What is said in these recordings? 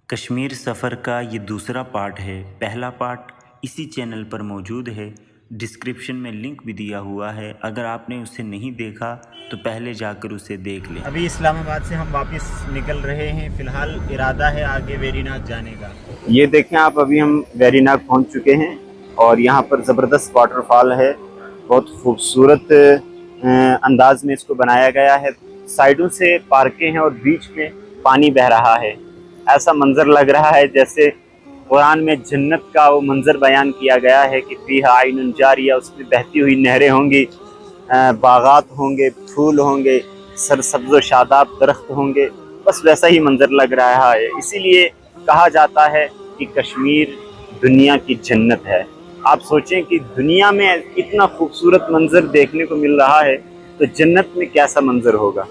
कश्मीर सफ़र का ये दूसरा पार्ट है। पहला पार्ट इसी चैनल पर मौजूद है। डिस्क्रिप्शन में लिंक भी दिया हुआ है। अगर आपने उसे नहीं देखा तो पहले जाकर उसे देख लें। अभी इस्लामाबाद से हम वापस निकल रहे हैं। फ़िलहाल इरादा है आगे वेरीनाग जाने का। ये देखें आप, अभी हम वेरीनाग पहुंच चुके हैं और यहाँ पर ज़बरदस्त वाटरफॉल है। बहुत खूबसूरत अंदाज में इसको बनाया गया है। साइडों से पार्कें हैं और बीच में पानी बह रहा है। ऐसा मंजर लग रहा है जैसे कुरान में जन्नत का वो मंजर बयान किया गया है कि फीहा आइनुन जारिया, उसमें बहती हुई नहरें होंगी, बागात होंगे, फूल होंगे, सरसब्ज़ व शादाब दरख्त होंगे। बस वैसा ही मंजर लग रहा है। इसीलिए कहा जाता है कि कश्मीर दुनिया की जन्नत है। आप सोचें कि दुनिया में इतना खूबसूरत मंजर देखने को मिल रहा है तो जन्नत में कैसा मंजर होगा।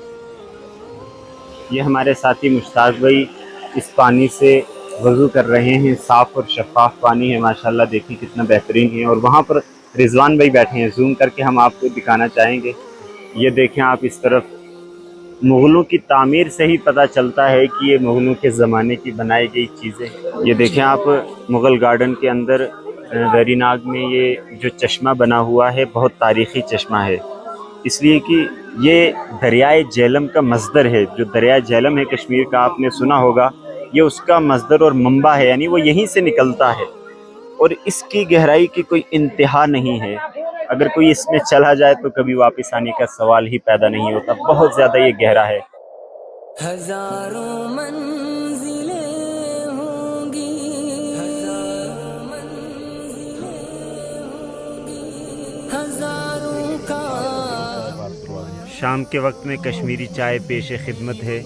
ये हमारे साथी मुश्ताक भाई इस पानी से वज़ू कर रहे हैं। साफ़ और शफाफ पानी है माशाल्लाह, देखिए कितना बेहतरीन है। और वहाँ पर रिजवान भाई बैठे हैं, जूम करके हम आपको दिखाना चाहेंगे। ये देखें आप, इस तरफ मुग़लों की तामीर से ही पता चलता है कि ये मुग़लों के ज़माने की बनाई गई चीज़ें। ये देखें आप, मुग़ल गार्डन के अंदर वेरीनाग में ये जो चश्मा बना हुआ है बहुत तारीख़ी चश्मा है, इसलिए कि ये दरियाए झेलम का मस्दर है। जो दरिया झेलम है कश्मीर का, आपने सुना होगा, ये उसका मस्दर और मंबा है, यानी वो यहीं से निकलता है। और इसकी गहराई की कोई इंतहा नहीं है। अगर कोई इसमें चला जाए तो कभी वापस आने का सवाल ही पैदा नहीं होता। बहुत ज़्यादा ये गहरा है। हजारों मंजिलें होंगी, हजारों मंजिलें होंगी, हजारों का। शाम के वक्त में कश्मीरी चाय पेश खिदमत है।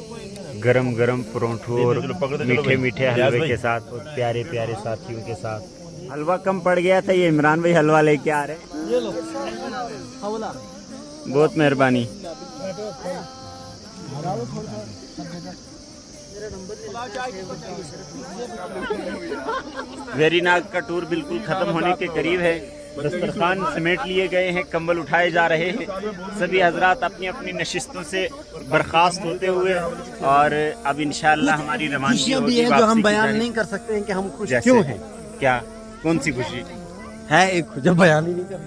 गरम गरम परोठों और मीठे मीठे हलवे के साथ और प्यारे प्यारे साथियों के साथ। हलवा कम पड़ गया था, ये इमरान भाई हलवा लेके आ रहे हैं। ये लो बहुत मेहरबानी। वेरीनाग का टूर बिल्कुल ख़त्म होने के करीब है। दस्तरखान समेट लिए गए हैं, कंबल उठाए जा रहे हैं। सभी हजरात अपनी अपनी नशिस्तों से बर्खास्त होते हुए, और अब इंशाअल्लाह हमारी रवानगी होगी। भी है जो हम बयान नहीं कर सकते हैं कि हम खुश क्यों हैं। क्या, कौन सी खुशी है एक जो बयान ही नहीं कर।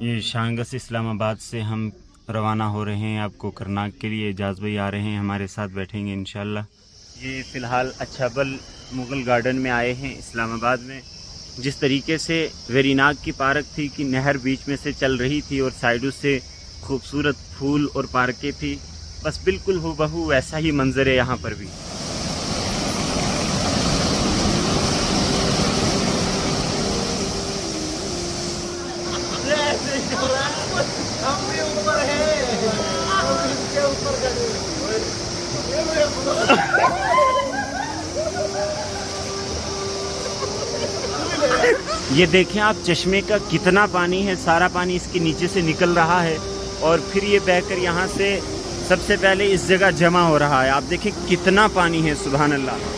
ये शांगस इस्लामाबाद से हम रवाना हो रहे हैं अब कोकरनाग के लिए। एजाज भाई आ रहे हैं, हमारे साथ बैठेंगे इंशाल्लाह। ये फ़िलहाल अच्छाबल मुग़ल गार्डन में आए हैं इस्लामाबाद में। जिस तरीके से वेरीनाग की पार्क थी कि नहर बीच में से चल रही थी और साइडों से खूबसूरत फूल और पार्कें थी, बस बिल्कुल हूबहू वैसा ही मंजर है यहाँ पर भी। ये देखें आप, चश्मे का कितना पानी है। सारा पानी इसके नीचे से निकल रहा है और फिर ये बहकर यहाँ से सबसे पहले इस जगह जमा हो रहा है। आप देखें कितना पानी है, सुभान अल्लाह।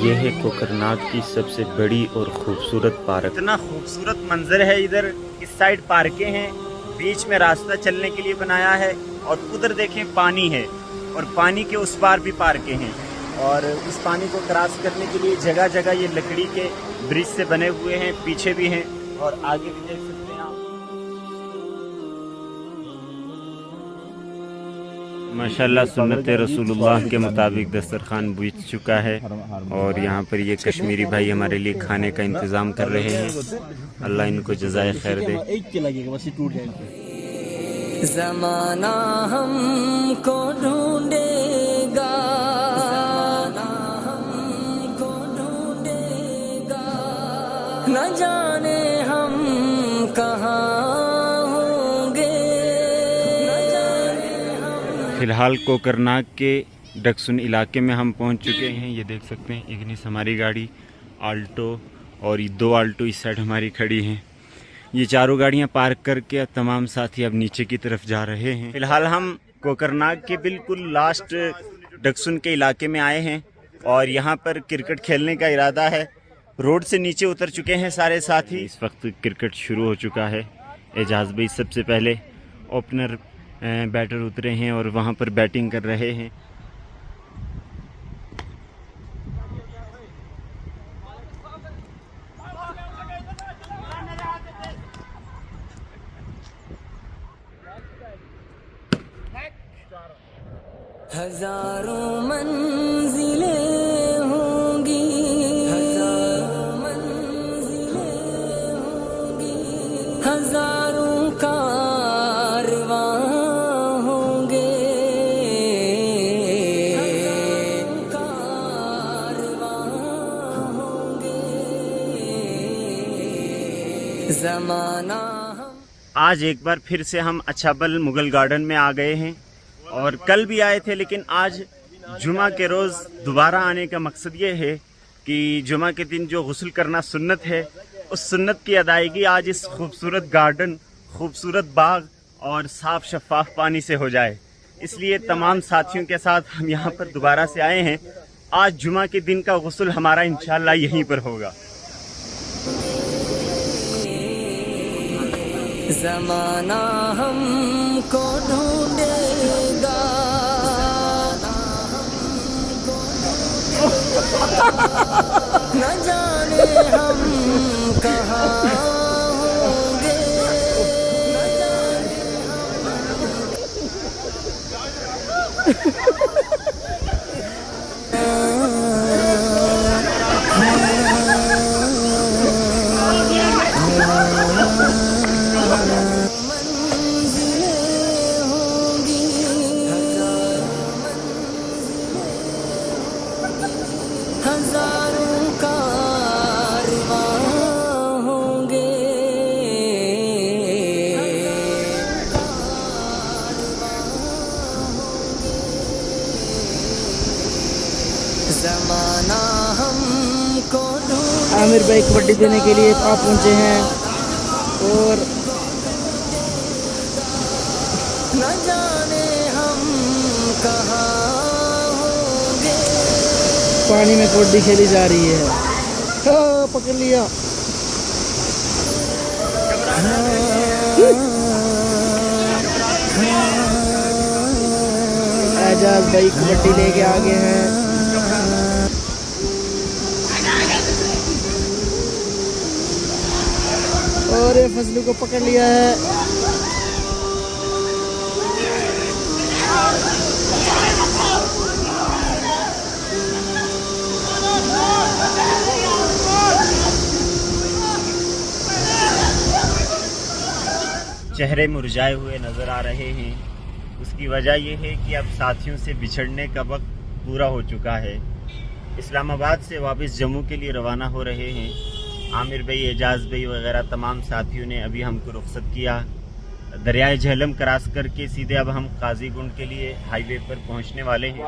ये है कोकरनाग की सबसे बड़ी और खूबसूरत पार्क। इतना खूबसूरत मंजर है। इधर इस साइड पार्कें हैं, बीच में रास्ता चलने के लिए बनाया है, और उधर देखें पानी है, और पानी के उस पार भी पार्कें हैं। और इस पानी को क्रॉस करने के लिए जगह जगह ये लकड़ी के ब्रिज से बने हुए हैं, पीछे भी हैं और आगे भी देख सकते हैं आप। माशाल्लाह सुन्नत रसूलुल्लाह के मुताबिक दस्तरखान बिछ चुका है, और यहाँ पर ये कश्मीरी भाई हमारे लिए खाने का इंतज़ाम कर रहे हैं। अल्लाह इनको जज़ाए खैर दे। ज़माना हमको ढूंढेगा, हमको ढूंढेगा, न जाने हम कहाँ होंगे। फ़िलहाल कोकरनाग के डक्सुन इलाके में हम पहुंच चुके हैं। ये देख सकते हैं इग्निस हमारी गाड़ी, आल्टो, और ये 2 आल्टो इस साइड हमारी खड़ी हैं। ये चारों गाड़ियां पार्क करके अब तमाम साथी अब नीचे की तरफ जा रहे हैं। फ़िलहाल हम कोकरनाग के बिल्कुल लास्ट डकसुन के इलाके में आए हैं और यहाँ पर क्रिकेट खेलने का इरादा है। रोड से नीचे उतर चुके हैं सारे साथी। इस वक्त क्रिकेट शुरू हो चुका है। एजाज भाई सबसे पहले ओपनर बैटर उतरे हैं और वहाँ पर बैटिंग कर रहे हैं। हजारों मंजिलें होंगी, हजारों मंजिलें होंगी, हजारों कारवां होंगे, कारवां होंगे, ज़माना। आज एक बार फिर से हम अच्छाबल मुगल गार्डन में आ गए हैं और कल भी आए थे, लेकिन आज जुमा के रोज़ दोबारा आने का मकसद ये है कि जुमा के दिन जो गुस्ल करना सुन्नत है, उस सुन्नत की अदायगी आज इस खूबसूरत गार्डन, खूबसूरत बाग और साफ शफाफ पानी से हो जाए। इसलिए तमाम साथियों के साथ हम यहाँ पर दोबारा से आए हैं। आज जुमा के दिन का गुस्ल हमारा इंशाल्लाह यहीं पर होगा। ज़माना हमको ढूंढेगा, न जाने हम कहाँ होंगे, न जाने हजारों कारवां होंगे, ज़माना हमको आमिर भाई कबड्डी देने के लिए आप पहुंचे हैं और न जाने हम कहाँ होंगे। पानी में कबड्डी खेली जा रही है। हाँ, पकड़ लिया। एजाज भाई कबड्डी लेके आ गए हैं। और ये फजलू को पकड़ लिया है। चेहरे मुरझाए हुए नज़र आ रहे हैं। उसकी वजह यह है कि अब साथियों से बिछड़ने का वक्त पूरा हो चुका है। इस्लामाबाद से वापस जम्मू के लिए रवाना हो रहे हैं। आमिर भाई, एजाज भाई वगैरह तमाम साथियों ने अभी हमको रुख्सत किया। दरियाए झेलम क्रॉस करके सीधे अब हम काजीगुंड के लिए हाईवे पर पहुंचने वाले हैं।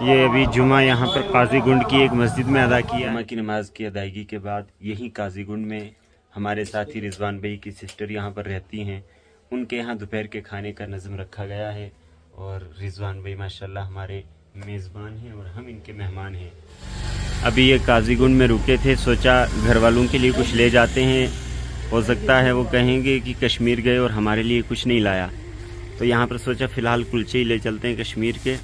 ये अभी जुमा यहाँ पर काजीगुंड की एक मस्जिद में अदा किया। जुमा की नमाज की अदायगी के बाद यहीं काजीगुंड में हमारे साथी रिजवान भाई की सिस्टर यहाँ पर रहती हैं। उनके यहाँ दोपहर के खाने का नज़म रखा गया है और रिजवान भाई माशाल्लाह हमारे मेज़बान हैं और हम इनके मेहमान हैं। अभी ये काजीगुंड में रुके थे, सोचा घर वालों के लिए कुछ ले जाते हैं। हो सकता है वो कहेंगे कि कश्मीर गए और हमारे लिए कुछ नहीं लाया, तो यहाँ पर सोचा फ़िलहाल कुलचे ही ले चलते हैं कश्मीर के।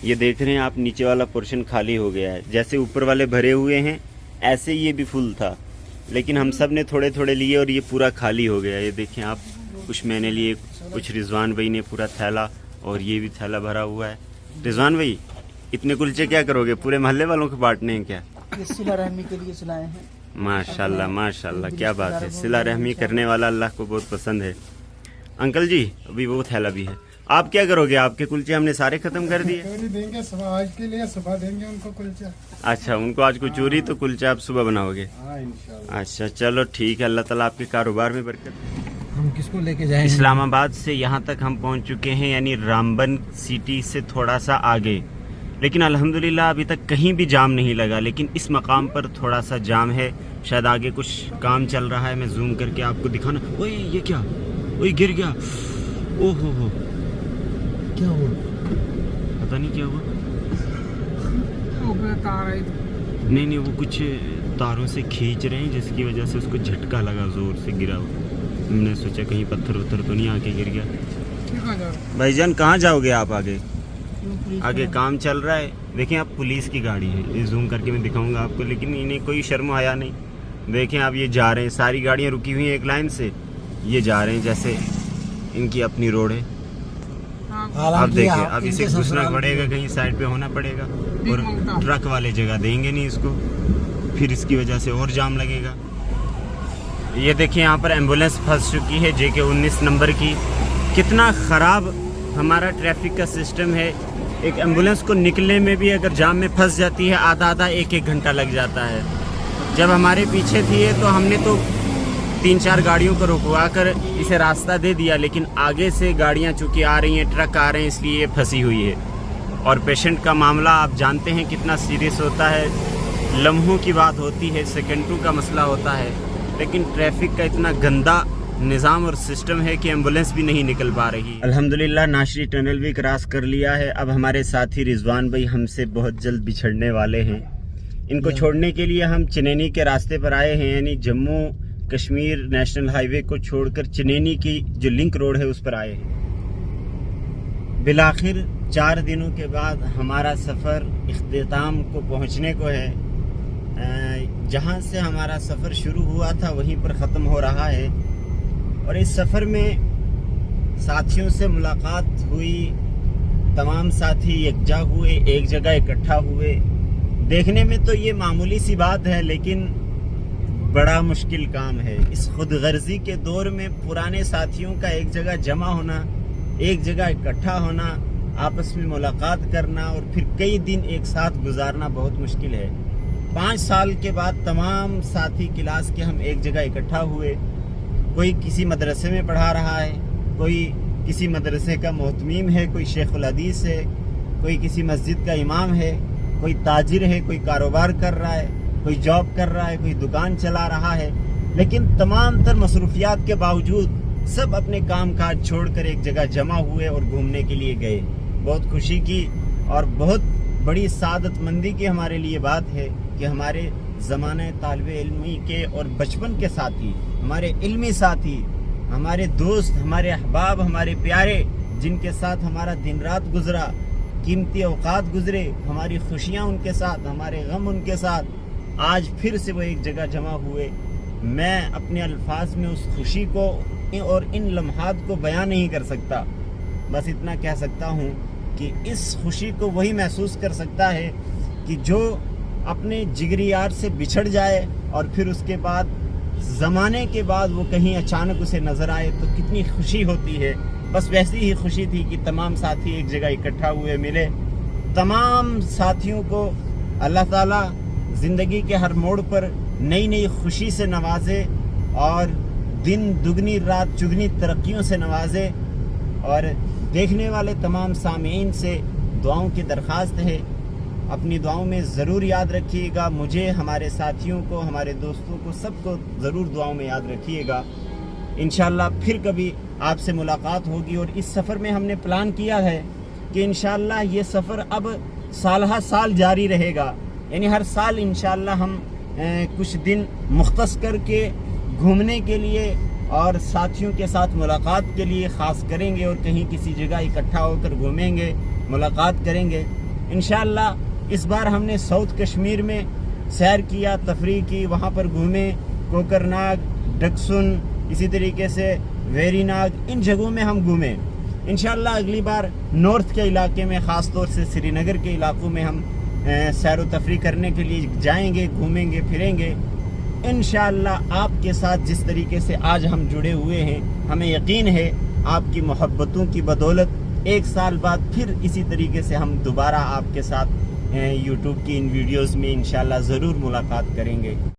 ये देख रहे हैं आप, नीचे वाला पोर्शन खाली हो गया है। जैसे ऊपर वाले भरे हुए हैं ऐसे ये भी फुल था, लेकिन हम सब ने थोड़े थोड़े लिए और ये पूरा खाली हो गया। ये देखें आप, कुछ मैंने लिए, कुछ रिजवान भाई ने पूरा थैला, और ये भी थैला भरा हुआ है। रिजवान भाई, इतने कुलचे क्या करोगे? पूरे मोहल्ले वालों को बांटने हैं क्या? सिला रहमी के लिए चलाए हैं। माशाल्लाह माशाल्लाह, क्या बात है। सिला रहमी करने वाला अल्लाह को बहुत पसंद है। अंकल जी, अभी वो थैला भी है। आप क्या करोगे? आपके कुलचे हमने सारे खत्म कर दिए। देंगे सुबह, आज के लिए सुबह देंगे उनको कुलचा। अच्छा, उनको आज कचौरी, तो कुलचा आप सुबह बनाओगे? हाँ, इंशाल्लाह। अच्छा चलो ठीक है, अल्लाह ताला आपके कारोबार में बरकत दे। हम किसको लेके जाएंगे? इस्लामाबाद से यहाँ तक हम पहुँच चुके हैं, यानी रामबन सिटी से थोड़ा सा आगे। लेकिन अल्हम्दुलिल्लाह अभी तक कहीं भी जाम नहीं लगा, लेकिन इस मकाम पर थोड़ा सा जाम है। शायद आगे कुछ काम चल रहा है, मैं जूम करके आपको दिखाना। ओए ये क्या, ओए गिर गया, ओहो हो, क्या हुआ पता नहीं क्या हुआ। नहीं वो कुछ तारों से खींच रहे हैं जिसकी वजह से उसको झटका लगा, जोर से गिरा हुआ। हमने सोचा कहीं पत्थर उत्थर तो नहीं आके गिर गया। भाईजान कहाँ जाओगे आप? आगे काम चल रहा है। देखें आप, पुलिस की गाड़ी है, ये जूम करके मैं दिखाऊंगा आपको, लेकिन इन्हें कोई शर्म आया नहीं। देखें आप, ये जा रहे हैं, सारी गाड़ियाँ रुकी हुई हैं एक लाइन से, ये जा रहे हैं जैसे इनकी अपनी रोड है। अब देखिए, अब इसे घुसना पड़ेगा, कहीं साइड पे होना पड़ेगा, और ट्रक वाले जगह देंगे नहीं इसको, फिर इसकी वजह से और जाम लगेगा। ये देखिए यहाँ पर एम्बुलेंस फंस चुकी है, JK 19 नंबर की। कितना ख़राब हमारा ट्रैफिक का सिस्टम है। एक एम्बुलेंस को निकलने में भी अगर जाम में फंस जाती है, आधा एक घंटा लग जाता है। जब हमारे पीछे थी ये, तो हमने तो 3-4 गाड़ियों को रुकवा कर इसे रास्ता दे दिया, लेकिन आगे से गाड़ियाँ चूँकि आ रही हैं, ट्रक आ रहे हैं, इसलिए ये फंसी हुई है। और पेशेंट का मामला आप जानते हैं कितना सीरियस होता है, लम्हों की बात होती है, सेकंडों का मसला होता है। लेकिन ट्रैफिक का इतना गंदा निज़ाम और सिस्टम है कि एम्बुलेंस भी नहीं निकल पा रही। अल्हम्दुलिल्लाह नाशरी टनल भी क्रॉस कर लिया है। अब हमारे साथी रिजवान भाई हमसे बहुत जल्द बिछड़ने वाले हैं। इनको छोड़ने के लिए हम चनैनी के रास्ते पर आए हैं, यानी जम्मू कश्मीर नेशनल हाईवे को छोड़कर चनैनी की जो लिंक रोड है उस पर आए हैं। बिलाखिर 4 दिनों के बाद हमारा सफ़र इख्तिताम को पहुँचने को है। जहाँ से हमारा सफ़र शुरू हुआ था वहीं पर ख़त्म हो रहा है। और इस सफ़र में साथियों से मुलाकात हुई, तमाम साथी यकजा हुए, एक जगह इकट्ठा हुए। देखने में तो ये मामूली सी बात है, लेकिन बड़ा मुश्किल काम है। इस खुदगर्जी के दौर में पुराने साथियों का एक जगह जमा होना, एक जगह इकट्ठा होना, आपस में मुलाकात करना और फिर कई दिन एक साथ गुजारना बहुत मुश्किल है। 5 साल के बाद तमाम साथी क्लास के हम एक जगह इकट्ठा हुए। कोई किसी मदरसे में पढ़ा रहा है, कोई किसी मदरसे का मोहतमीम है, कोई शेखुल हदीस है, कोई किसी मस्जिद का इमाम है, कोई ताजिर है, कोई कारोबार कर रहा है, कोई जॉब कर रहा है, कोई दुकान चला रहा है। लेकिन तमाम तर मसरूफियात के बावजूद सब अपने काम काज छोड़कर एक जगह जमा हुए और घूमने के लिए गए। बहुत खुशी की और बहुत बड़ी सादतमंदी की हमारे लिए बात है कि हमारे ज़माने तालिबे इल्मी के और बचपन के साथी, हमारे इल्मी साथी, हमारे दोस्त, हमारे अहबाब, हमारे प्यारे, जिनके साथ हमारा दिन रात गुजरा, कीमती औकात गुजरे, हमारी खुशियाँ उनके साथ, हमारे गम उनके साथ, आज फिर से वो एक जगह जमा हुए। मैं अपने अल्फाज में उस खुशी को और इन लम्हात को बयान नहीं कर सकता। बस इतना कह सकता हूँ कि इस खुशी को वही महसूस कर सकता है कि जो अपने जिगरी यार से बिछड़ जाए और फिर उसके बाद ज़माने के बाद वो कहीं अचानक उसे नज़र आए तो कितनी खुशी होती है। बस वैसी ही खुशी थी कि तमाम साथी एक जगह इकट्ठा हुए, मिले। तमाम साथियों को अल्लाह ताला ज़िंदगी के हर मोड़ पर नई नई खुशी से नवाजे और दिन दुगनी रात चुगनी तरक्कियों से नवाजे। और देखने वाले तमाम सामीन से दुआओं की दरख्वास्त है, अपनी दुआओं में ज़रूर याद रखिएगा मुझे, हमारे साथियों को, हमारे दोस्तों को, सबको ज़रूर दुआओं में याद रखिएगा। इंशाअल्लाह फिर कभी आपसे मुलाकात होगी। और इस सफ़र में हमने प्लान किया है कि इंशाअल्लाह ये सफ़र अब साल साल जारी रहेगा, यानी हर साल इंशाअल्लाह हम कुछ दिन मुख्तस करके घूमने के लिए और साथियों के साथ मुलाकात के लिए ख़ास करेंगे और कहीं किसी जगह इकट्ठा होकर घूमेंगे, मुलाकात करेंगे इंशाअल्लाह। इस बार हमने साउथ कश्मीर में सैर किया, तफरीह की, वहाँ पर घूमे, कोकरनाग, डकसुन, इसी तरीके से वेरीनाग, इन जगहों में हम घूमे। इंशाअल्लाह अगली बार नॉर्थ के इलाके में, ख़ास तौर से श्रीनगर के इलाकों में हम सैर व तफरीह करने के लिए जाएंगे, घूमेंगे, फिरेंगे इंशाअल्लाह। आपके साथ जिस तरीके से आज हम जुड़े हुए हैं, हमें यकीन है आपकी मोहब्बतों की बदौलत 1 साल बाद फिर इसी तरीके से हम दोबारा आपके साथ यूट्यूब की इन वीडियोस में इंशाअल्लाह ज़रूर मुलाकात करेंगे।